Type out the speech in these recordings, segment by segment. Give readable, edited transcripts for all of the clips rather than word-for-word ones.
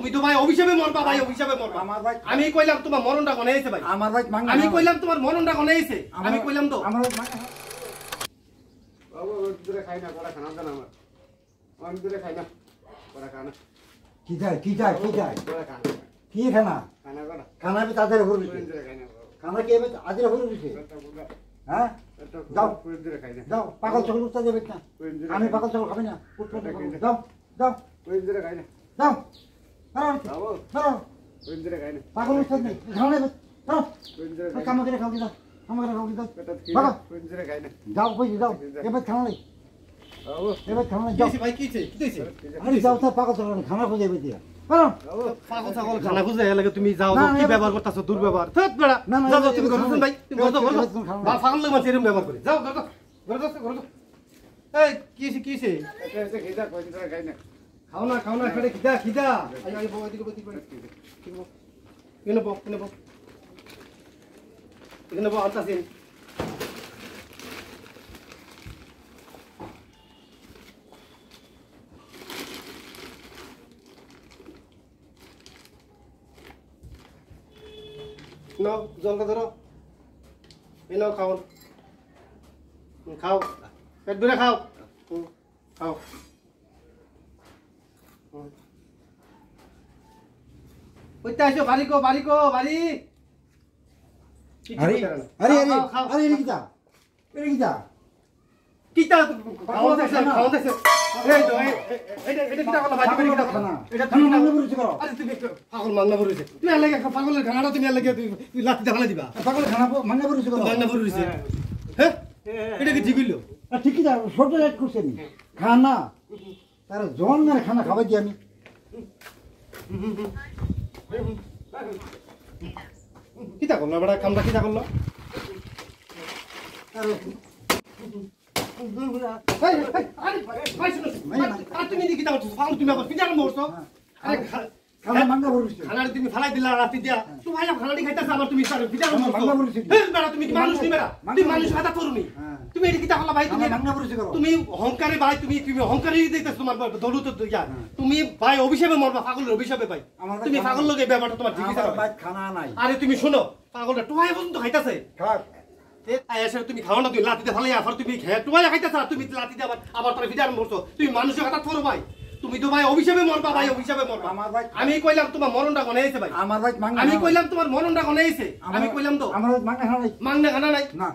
তুমি তো ভাই অভিশাপে মরবা ভাই অভিশাপে মরবা আমার ভাই আমি কইলাম তোমার মরণটা কোনে আইছে ভাই আমার ভাই আমি কইলাম তোমার মরণটা কোনে আইছে আমি কইলাম তো আমার ভাই বাবু দূরে খাই না বড় খানা দেন আমার আমি দূরে খাই না বড় খানা কি যায় বড় খানা কি খানা খানা বড় খানা भी তাদের হরবি দূরে খাই না খানা কি হবে আজরে হরবি হ্যাঁ যাও দূরে খাই না যাও পাগল চকল উঠতে যাবে না আমি পাগল চকল খাবি না যাও যাও দূরে খাই না যাও বাবু হ্যাঁ দূরে খাই না পাগল উঠতে নেই খানা নেই যাও দূরে খাই কাম করে খাও কি দাও আমাকে খাও কি দাও বাবা দূরে খাই না যাও কই যাও এবার খানা নেই বাবু এবার খানা নেই কি যাও হইছে ভাই কি হইছে কি হইছে আরে যাও তো পাগল চকল খানা খুঁজে দিয়া হ্যাঁ পাগল ছাগল খানা খুঁজে লাগে তুমি যাও না, কি এবার- ব্যবহার করতেছো দুর্ব্যবহার থত বেড়া না, না, যাও যাও, এবার- তুমি এবার ঘরে খাও ভাই তুমি ঘরে যাও, ঘরে এবার যাও। খাও না। বা পাগল লাগে মানুষ এরকম ব্যবহার করে যাও ঘরে যাও ঘরে যাও এই কি হইছে এটা খেদা কই দূরে খাই না খাও না খেড়ে খিদা আই আই বউ এদিকে এখানে বউ এখানে বউ আনতাছি নাও জলটা ধরো এই নাও খাও পেট ভরে খাও খাও কইতে আসো বাড়ি আরে আরে আরে আরে এর কি দা কিটা খাওয়া দাইছে এই তো এটা কিটা কলা ভাজি করে কিটা খানা এটা খানা তুমি মাংনা বুঝি করো আরে তুমি পাগল মাংনা বরিছে তুমি আর লাগে পাগলের খানাটা তুমি আর লাগে তুই লাতি দেখালা দিবা পাগল খানা মাংনা বুঝি করো মাংনা বরিছে হ্যাঁ এটা কি ঠিক হইলো ঠিকই দা ছোট রেট করছেন খানা তার জন মানে খানা খাওয়া দি আমি কিটা করলো বড় কামটা কিটা করলো তুমি কিটা করছো ফাউল তুমি আবার কিটা করছো আরে খানা মাংনা বুঝি খানাটা তুমি ফালাই দিলা রাতে দিয়া তুমি ভাই খানাটি খাইতাছ আবার তুমি স্যার কিটা করছো মাংনা বুঝি বেড়া তুমি কি মানুষ নি বেড়া তুমি মানুষ কথা করুনি তুমি এটা কিটা করলা ভাই তুমি মাংনা বুঝি করো তুমি অহংকারে ভাই তুমি অহংকারই দিতেছ তোমার দৌলত ইয়া তুমি ভাই অভিশাপে মরবা পাগলের অভিশাপে ভাই তুমি পাগল লগে ব্যাপারটা তোমার ঠিক আছে আমার ভাই খানা নাই আরে তুমি শোনো পাগলটা টুয়াই পর্যন্ত খাইতাছে খাক এসে তুমি খাও না তুমি লাতিতে ফালাই আফার তুমি খেয়ে টুয়াই খাইতাছ তুমি লাতিতে আবার তোর ভিতরে মরছো তুমি মানুষের কথা করো ভাই তুমি তো ভাই অভিশাপে মরবা ভাই অভিশাপে মরবা আমার ভাই আমি কইলাম তোমার মরণটা কোনে আইছে ভাই আমার ভাই মাংনা আমি কইলাম তোমার মরণটা কোনে আইছে আমি কইলাম তো আমার ভাই মাংনা খানা নাই মাংনা খানা নাই না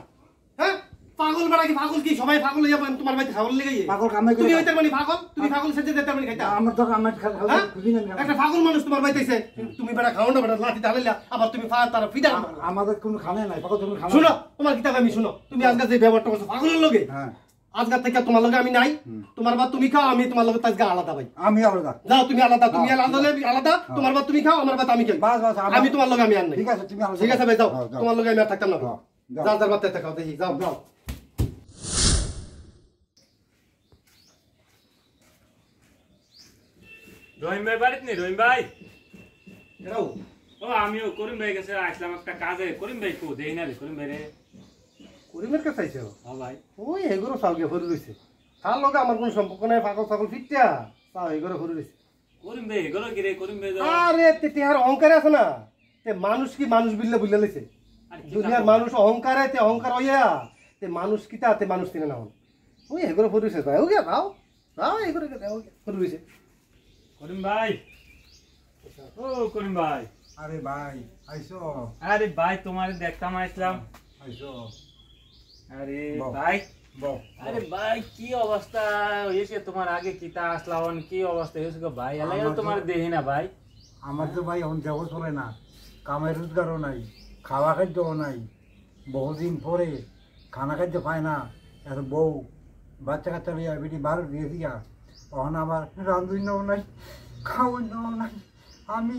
হ্যাঁ পাগল বেড়া কি পাগল কি সবাই পাগল হইয়া তোমার ভাই খাওয়ার লেগে পাগল কামাই করে তুমি হইতে মানে পাগল তুমি পাগল সেজে যেতে মানে খাইতা আমার তো আমার খাওয়া হ্যাঁ? খুঁজি না একটা পাগল মানুষ তোমার বাইতেছে তুমি বেড়া খাও না বেড়া লাঠি ঢালাইলা আবার তুমি তার ফিদা আমাদের কোনো খানা নাই পাগল কোনো খানা শুনো তোমার কিতাব আমি শুনো তুমি আজকে যে ব্যবহারটা করছো পাগলের লগে হ্যাঁ আজকে থেকে তোমার লগে আমি নাই তোমার বাদ তুমি খাও আমি তোমার লগে আজকে আলাদা ভাই আমি আলাদা যাও তুমি আলাদা আলাদা তোমার বাদ তুমি খাও আমার বাদ আমি খাই বাস বাস আমি তোমার লগে আমি আর নাই ঠিক আছে তুমি আলাদা ঠিক আছে ভাই যাও যাও, যাও। তোমার লগে আমি আর থাকতাম না যাও, যাও। যাও যার বাদ খাও দেখি যাও যাও রহিম ভাই বাড়িতে নেই রহিম ভাই এরাও ও আমিও করিম ভাই গেছে আসলাম একটা কাজে করিম ভাই কো দেই না রে করিম ভাই রে করিমের কাছে আইছে হ্যাঁ ভাই ওই এগুলো সালকে ভরে রয়েছে তার লগে আমার কোনো সম্পর্ক নাই পাগল ছাগল ফিটিয়া তাও এগুলো ভরে রয়েছে করিম ভাই এগুলো কি রে করিম ভাই যাও আরে তেহার অহংকার আছে না তে মানুষ কি মানুষ বিল্লে বুঝলে লেছে দুনিয়ার মানুষ অহংকারে তে অহংকার হইয়া তে মানুষ কিতা তে মানুষ তিনে না হন ওই এগুলো ভরে রয়েছে তাই ওকে দাও দাও এগুলো ভরে রয়েছে করিম ভাই ও করিম ভাই আরে ভাই আইসো আরে ভাই তোমার দেখতাম আসলাম আইসো আরে বাহ। ভাই বল আরে ভাই কি অবস্থা হয়েছে তোমার আগে কিতা আসলাম কি অবস্থা হয়েছে গো ভাই এলাই আমার তো- তোমার দেহি না ভাই আমার তো ভাই এখন দেহ চলে না কামের রোজগারও নাই খাওয়া খাদ্যও নাই বহুদিন পরে খানা খাদ্য পায় না আর বউ বাচ্চা কাচ্চা লিয়া বেটি বার দিয়ে দিয়া তখন আবার রান্ধুনও নাই খাওয়ানও নাই আমি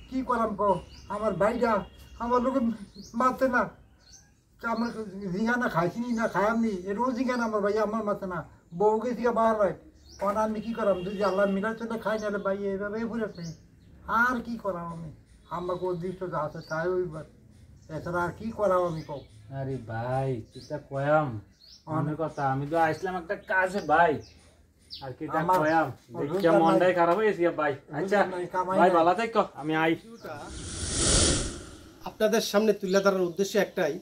কি করাম কো আমার ভাইটা আমার লোকে মারতে না আমার ঝিঙ্গানা খাইছিনি না খায়ামনি রোজ ঝিঙ্গানা আমার ভাই আমার মারতে না বউকে থেকে বার হয় তখন আমি কি করাম যদি আল্লাহ মিলার চলে খাই নাহলে ভাই এইভাবে ঘুরেছে আর কি করাম আমি আমাকে উদ্দিষ্ট যা আছে তাই ওইবার এছাড়া আর কি করাম আমি কো আরে ভাই কিতা কয়াম অনেক কথা আমি তো আসলাম একটা কাজে ভাই আর কি আমার কয়াম দেখিয়া রোজগার নাই। মনটাই খারাপ হয়েছে ভাই আচ্ছা রোজগার নাই, কামাই ভাই নাই। ভালো থাকো আমি আই আপনাদের সামনে তুলে ধরার উদ্দেশ্য একটাই,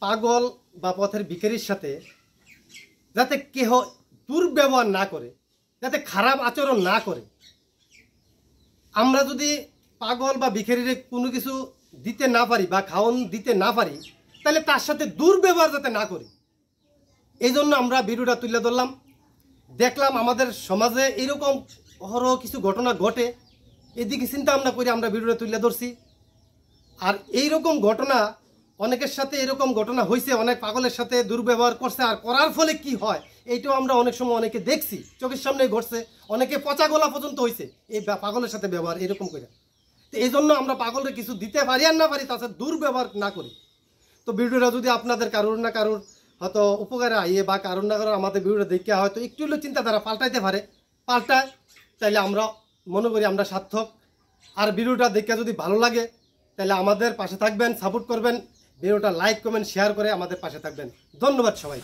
পাগল বা পথের ভিখারির সাথে যাতে কেহ দুর্ব্যবহার না করে, যাতে খারাপ আচরণ না করে। আমরা যদি পাগল বা ভিখারিরে কোনো কিছু দিতে না পারি বা খাওয়ান দিতে না পারি, তাহলে তার সাথে দুর্ব্যবহার যাতে না করি, এই জন্য আমরা ভিডিওটা তুলে ধরলাম। দেখলাম আমাদের সমাজে এরকম অহরহ কিছু ঘটনা ঘটে, এদিকে চিন্তা ভাবনা করে আমরা ভিডিওটা তুলে ধরছি। আর এইরকম ঘটনা অনেকের সাথে এরকম ঘটনা হয়েছে, অনেক পাগলের সাথে দুর্ব্যবহার করছে, আর করার ফলে কি হয় এইটাও আমরা অনেক সময় অনেকে দেখছি, চোখের সামনে ঘটছে, অনেকে পচা গলা পর্যন্ত হয়েছে এই পাগলের সাথে ব্যবহার এরকম করে। তো এই জন্য আমরা পাগলের কিছু দিতে পারি আর না পারি, তার সাথে দুর্ব্যবহার না করি। তো ভিডিওটা যদি আপনাদের কারোর না কারোর হয়তো উপকারে আইয়ে বা কারোর না কারোর আমাদের ভিডিওটা দেখে হয়তো একটু হলেও চিন্তাধারা পাল্টাইতে পারে, পাল্টায়, তাইলে আমরা মনে করি আমরা সার্থক। আর ভিডিওটা দেখে যদি ভালো লাগে তাহলে আমাদের পাশে থাকবেন, সাপোর্ট করবেন, ভিডিওটা লাইক কমেন্ট শেয়ার করে আমাদের পাশে থাকবেন। ধন্যবাদ সবাই।